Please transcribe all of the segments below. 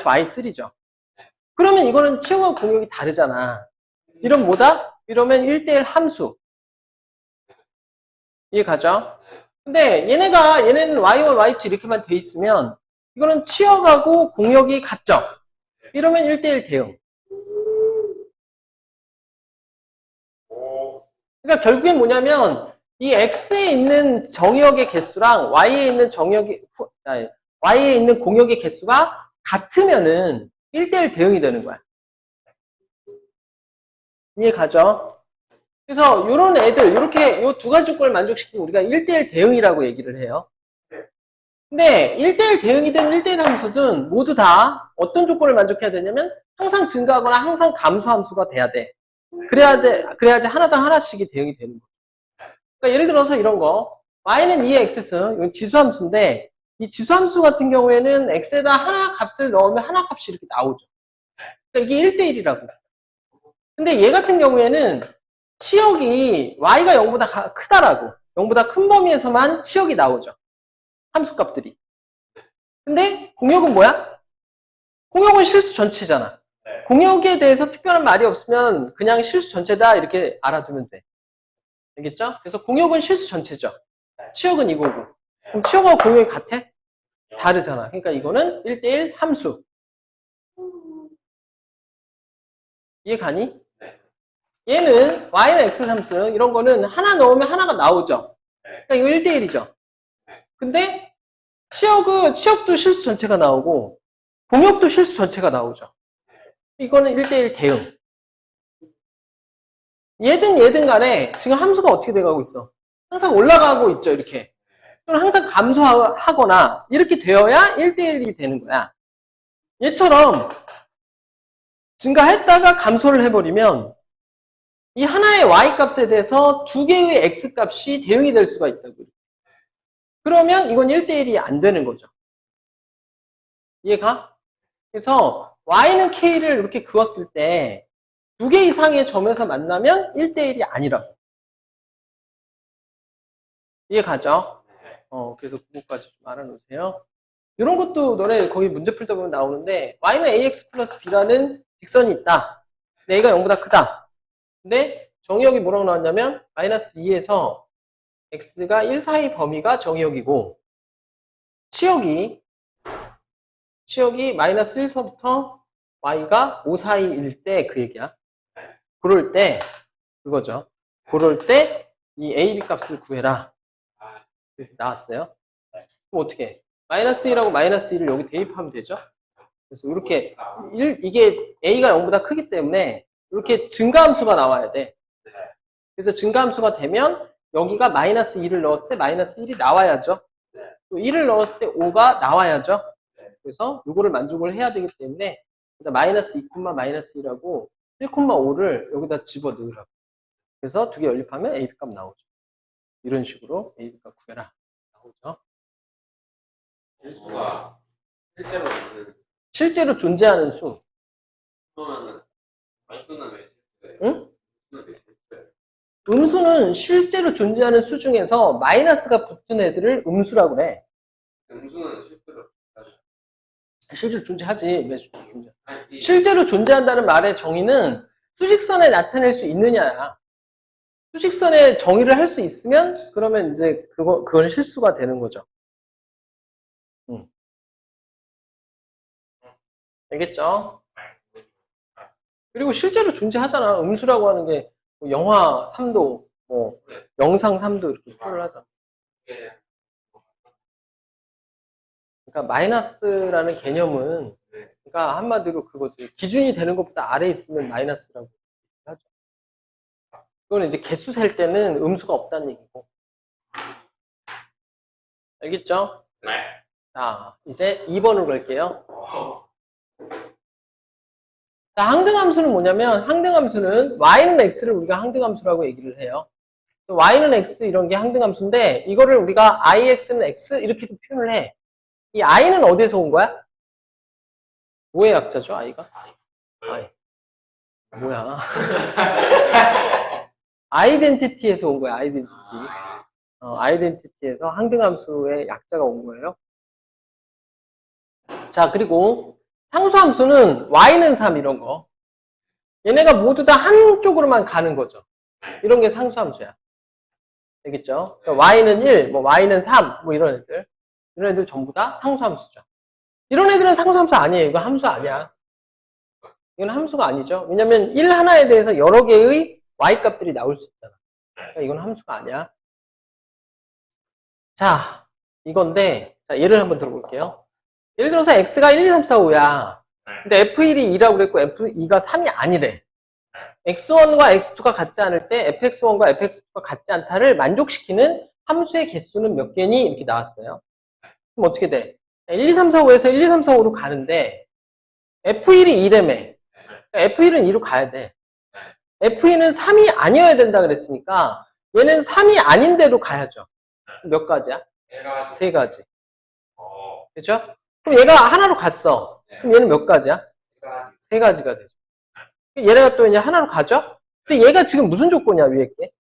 y3죠. 그러면 이거는 치역과 공역이 다르잖아. 이러면 뭐다? 이러면 1대1 함수. 이해 가죠? 근데 얘네는 y1, y2 이렇게만 돼 있으면 이거는 치역하고 공역이 같죠? 이러면 1대1 대응. 그러니까 결국엔 뭐냐면 이 x에 있는 정역의 개수랑 y에 있는 y에 있는 공역의 개수가 같으면은 1대1 대응이 되는 거야. 이해 가죠? 그래서 요런 애들, 요렇게 요 두 가지 조건을 만족시키고 우리가 1대1 대응이라고 얘기를 해요. 근데 1대1 대응이든 1대1 함수든 모두 다 어떤 조건을 만족해야 되냐면 항상 증가하거나 항상 감소 함수가 돼야 돼. 그래야지 하나당 하나씩이 대응이 되는 거야. 그러니까 예를 들어서 이런 거. y는 2의 x승, 이건 지수함수인데 이 지수함수 같은 경우에는 x에다 하나 값을 넣으면 하나 값이 이렇게 나오죠. 그러니까 이게 1대1이라고. 근데 얘 같은 경우에는 치역이 y가 0보다 크다라고. 0보다 큰 범위에서만 치역이 나오죠. 함수값들이. 근데 공역은 뭐야? 공역은 실수 전체잖아. 공역에 대해서 특별한 말이 없으면 그냥 실수 전체다 이렇게 알아두면 돼. 알겠죠? 그래서 공역은 실수 전체죠. 치역은 이거고. 그럼 치역하고 공역이 같아? 다르잖아. 그러니까 이거는 1대1 함수. 이해 가니? 얘는 y는 x 3승 이런 거는 하나 넣으면 하나가 나오죠. 그러니까 이거 1대1이죠. 근데 치역도 실수 전체가 나오고 공역도 실수 전체가 나오죠. 이거는 1대1 대응. 얘든 간에 지금 함수가 어떻게 돼가고 있어? 항상 올라가고 있죠, 이렇게. 또는 항상 감소하거나 이렇게 되어야 1대1이 되는 거야. 얘처럼 증가했다가 감소를 해버리면 이 하나의 y값에 대해서 두 개의 x값이 대응이 될 수가 있다고요. 그러면 이건 1대1이 안 되는 거죠. 이해가? 그래서 y는 k를 이렇게 그었을 때 두 개 이상의 점에서 만나면 1대1이 아니라고. 이해가죠? 그래서 그거까지 좀 알아놓으세요. 이런 것도 너네 거기 문제 풀다 보면 나오는데 y는 ax 플러스 b라는 직선이 있다. 근데 a가 0보다 크다. 근데 정의역이 뭐라고 나왔냐면 마이너스 2에서 x가 1 사이 범위가 정의역이고 치역이 마이너스 1서부터 y가 5 사이일 때 그 얘기야. 그럴 때 그거죠. 그럴 때 이 a, b 값을 구해라. 이렇게 나왔어요. 그럼 어떻게 해? 마이너스 1하고 마이너스 1을 여기 대입하면 되죠. 그래서 이렇게 이게 a가 0보다 크기 때문에 이렇게 증가함수가 나와야 돼. 그래서 증가함수가 되면 여기가 마이너스 2를 넣었을 때 마이너스 1이 나와야죠. 또 1을 넣었을 때 5가 나와야죠. 그래서 이거를 만족을 해야 되기 때문에 마이너스 2, 마이너스 1하고 1,5를 여기다 집어넣으라고. 그래서 두 개 연립하면 AB 값 나오죠. 이런 식으로 AB 값 구해라. 나오죠. 수가 실제로 존재하는 수. 그러면은 말수는 왜? 응? 음수는 실제로 존재하는 수 중에서 마이너스가 붙은 애들을 음수라고 그래. 음수는 실제로 실제로 존재하지. 왜 존재? 실제로 존재한다는 말의 정의는 수직선에 나타낼 수 있느냐야. 수직선에 정의를 할 수 있으면 그러면 이제 그건 실수가 되는 거죠. 알겠죠? 그리고 실제로 존재하잖아. 음수라고 하는 게 뭐 영하 3도, 뭐 영상 3도 이렇게 표현을 하잖아. 그러니까 마이너스라는 개념은 그러니까 한마디로 그거지. 기준이 되는 것보다 아래에 있으면 마이너스라고 하죠. 그건 이제 개수 셀 때는 음수가 없다는 얘기고. 알겠죠? 네. 자, 이제 2번으로 갈게요. 자, 항등함수는 뭐냐면 항등함수는 y는 x를 우리가 항등함수라고 얘기를 해요. y는 x 이런 게 항등함수인데 이거를 우리가 ix는 x 이렇게도 표현을 해. 이 i는 어디에서 온 거야? 뭐의 약자죠, i가? i. 뭐야? 아이덴티티에서 온 거야, 아이덴티티. 아이덴티티에서 항등함수의 약자가 온 거예요. 자, 그리고 상수함수는 y는 3 이런 거. 얘네가 모두 다 한쪽으로만 가는 거죠. 이런 게 상수함수야. 되겠죠? 그러니까 y는 1, 뭐 y는 3, 뭐 이런 애들. 이런 애들 전부 다 상수함수죠. 이런 애들은 상수함수 아니에요. 이거 함수 아니야. 이건 함수가 아니죠. 왜냐면 1 하나에 대해서 여러 개의 y 값들이 나올 수 있잖아. 그러니까 이건 함수가 아니야. 자, 이건데, 자, 예를 한번 들어볼게요. 예를 들어서 x가 1, 2, 3, 4, 5야. 근데 f1이 2라고 그랬고 f2가 3이 아니래. x1과 x2가 같지 않을 때 fx1과 fx2가 같지 않다를 만족시키는 함수의 개수는 몇 개니? 이렇게 나왔어요. 그럼 어떻게 돼? 1, 2, 3, 4, 5에서 1, 2, 3, 4, 5로 가는데 f1이 2라며. f1은 2로 가야 돼. f2는 3이 아니어야 된다 그랬으니까 얘는 3이 아닌 데로 가야죠. 몇 가지야? 세 가지. 그렇죠? 그럼 얘가 하나로 갔어. 그럼 얘는 몇 가지야? 세 가지가 되죠. 얘네가 또 이제 하나로 가죠? 근데 얘가 지금 무슨 조건이야, 위에 게?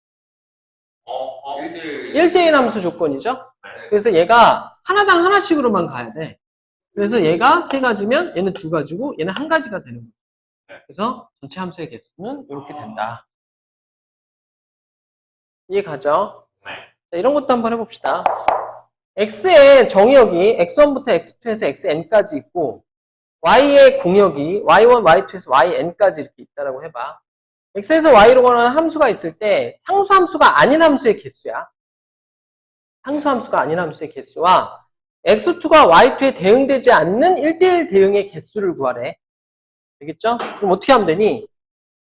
1대1 함수 조건이죠? 그래서 얘가 하나당 하나씩으로만 가야 돼. 그래서 얘가 세 가지면 얘는 두 가지고 얘는 한 가지가 되는 거예요. 그래서 전체 함수의 개수는 이렇게 된다. 이해 가죠? 자, 이런 것도 한번 해봅시다. x의 정의역이 x1부터 x2에서 xn까지 있고 y의 공역이 y1, y2에서 yn까지 이렇게 있다라고 해봐. x에서 y로 가는 함수가 있을 때 상수함수가 아닌 함수의 개수야. 상수함수가 아닌 함수의 개수와 x2가 y2에 대응되지 않는 1대1 대응의 개수를 구하래. 되겠죠? 그럼 어떻게 하면 되니?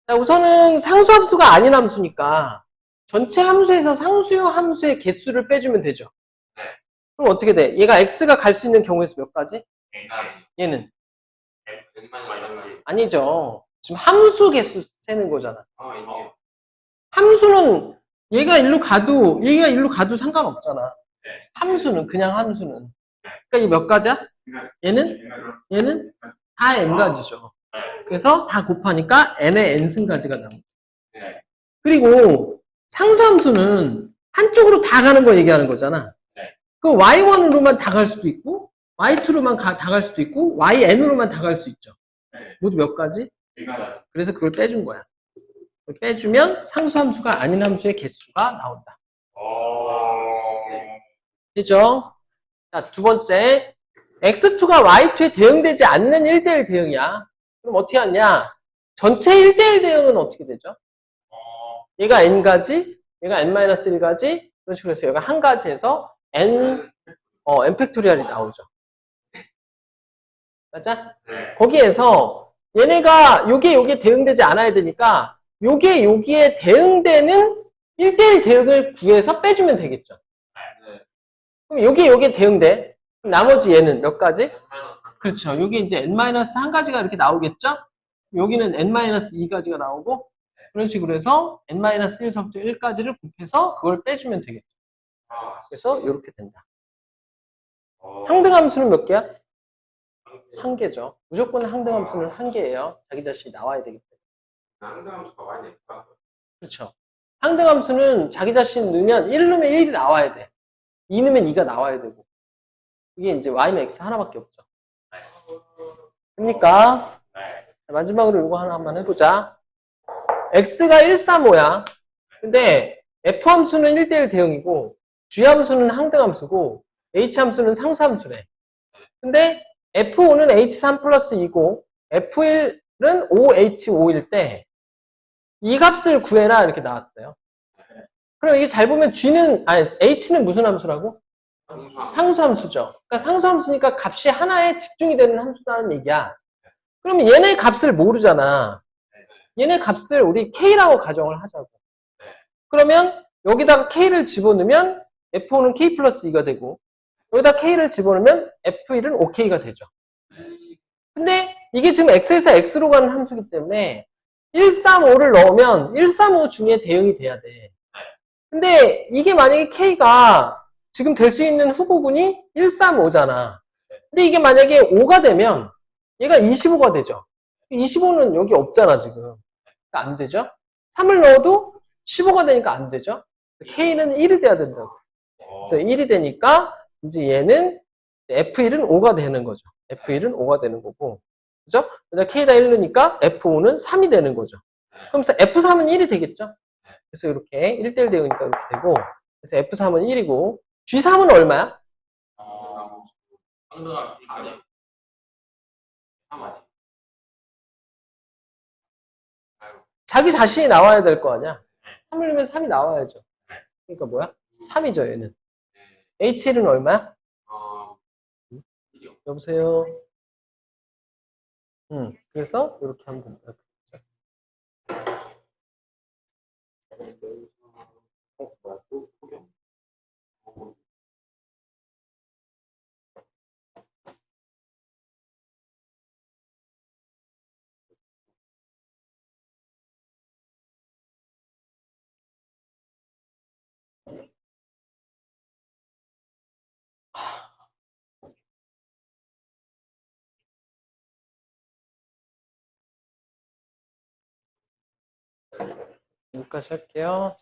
자, 우선은 상수함수가 아닌 함수니까 전체 함수에서 상수 함수의 개수를 빼주면 되죠. 그럼 어떻게 돼? 얘가 x가 갈 수 있는 경우에서 몇 가지? 얘는? 아니죠. 지금 함수 개수 세는 거잖아. 함수는 얘가 일로 가도 상관없잖아. 함수는 그냥 함수는. 그러니까 이 몇 가지야? 얘는 다 n가지죠. 그래서 다 곱하니까 n의 n승가지가 나옵니다. 그리고 상수함수는 한쪽으로 다 가는 거 얘기하는 거잖아. 그 y1으로만 다 갈 수도 있고 y2로만 다 갈 수도 있고 yn으로만 다 갈 수 있죠. 모두 몇 가지? 그래서 그걸 빼준 거야. 그걸 빼주면 상수함수가 아닌 함수의 개수가 나온다. 그죠? 자, 두 번째. x2가 y2에 대응되지 않는 1대1 대응이야. 그럼 어떻게 하냐? 전체 1대1 대응은 어떻게 되죠? 얘가 n가지, 얘가 n-1가지, 그런 식으로 해서 얘가 한 가지에서 n 팩토리얼이 나오죠. 맞아? 거기에서 얘네가 요게 대응되지 않아야 되니까 요게 여기에 대응되는 1대1 대응을 구해서 빼주면 되겠죠. 그럼 요게 대응돼. 그럼 나머지 얘는 몇 가지? 그렇죠. 요게 이제 n-한 가지가 이렇게 나오겠죠? 여기는 n-2가지가 나오고 그런 식으로 해서 n-1서부터 1까지를 곱해서 그걸 빼주면 되겠죠. 그래서 이렇게 된다. 항등함수는 몇 개야? 한 개죠. 무조건 항등함수는 한 개예요. 자기 자신이 나와야 되기 때문에. 항등함수가 많이 있다. 그렇죠. 항등함수는 자기 자신 넣으면 1 넣으면 1이 나와야 돼. 2 넣으면 2가 나와야 되고. 이게 이제 y는 x 하나밖에 없죠. 됩니까? 마지막으로 이거 하나 한번 해보자. x가 1, 3, 5야. 근데 f함수는 1대1 대응이고 g함수는 항등함수고 h함수는 상수함수래. 근데 f5는 h3 플러스 2고 f1은 5h5일 때 이 값을 구해라 이렇게 나왔어요. 그럼 이게 잘 보면 h는 무슨 함수라고? 상수함수죠. 그러니까 상수함수니까 값이 하나에 집중이 되는 함수라는 얘기야. 그러면 얘네 값을 모르잖아. 얘네 값을 우리 k라고 가정을 하자고. 그러면 여기다가 k를 집어넣으면 f5는 k 플러스 2가 되고 여기다 k를 집어넣으면 f1은 5k가 되죠. 근데 이게 지금 x에서 x로 가는 함수이기 때문에 1, 3, 5를 넣으면 1, 3, 5 중에 대응이 돼야 돼. 근데 이게 만약에 k가 지금 될 수 있는 후보군이 1, 3, 5잖아. 근데 이게 만약에 5가 되면 얘가 25가 되죠. 25는 여기 없잖아 지금. 그러니까 안 되죠. 3을 넣어도 15가 되니까 안 되죠. k는 1이 돼야 된다고. 그래서 1이 되니까 이제 얘는 f1은 5가 되는 거죠. f1은 5가 되는 거고 그죠? 그래서 K다 1루니까 F5는 3이 되는 거죠. 그러면서 F3은 1이 되겠죠? 그래서 이렇게 1대1 대응이니까 이렇게 되고, 그래서 F3은 1이고, G3은 얼마야? 상등합 4네. 3 아니야? 자기 자신이 나와야 될 거 아니야? 3을 넣으면 3이 나와야죠. 그러니까 뭐야? 3이죠, 얘는. H1은 얼마야? 여보세요? 그래서 이렇게 하면 됩니다. 여기까지 할게요.